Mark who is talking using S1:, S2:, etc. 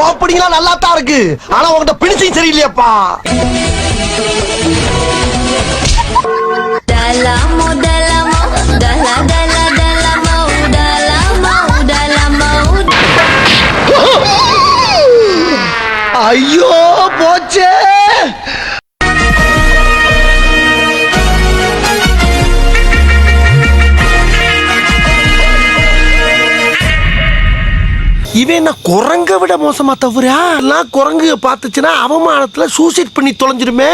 S1: ஓப்பனிங்லாம் நல்லா தான் இருக்கு, ஆனா உங்ககிட்ட பினிஷிங் சரியில்லையாப்பா. ஐயோ போச்சே. இவன் என்ன குரங்க விட மோசமா தவறா? எல்லாம் குரங்கு பாத்துச்சுன்னா அவமானத்துல சூசைட் பண்ணி தொலைஞ்சிருமே.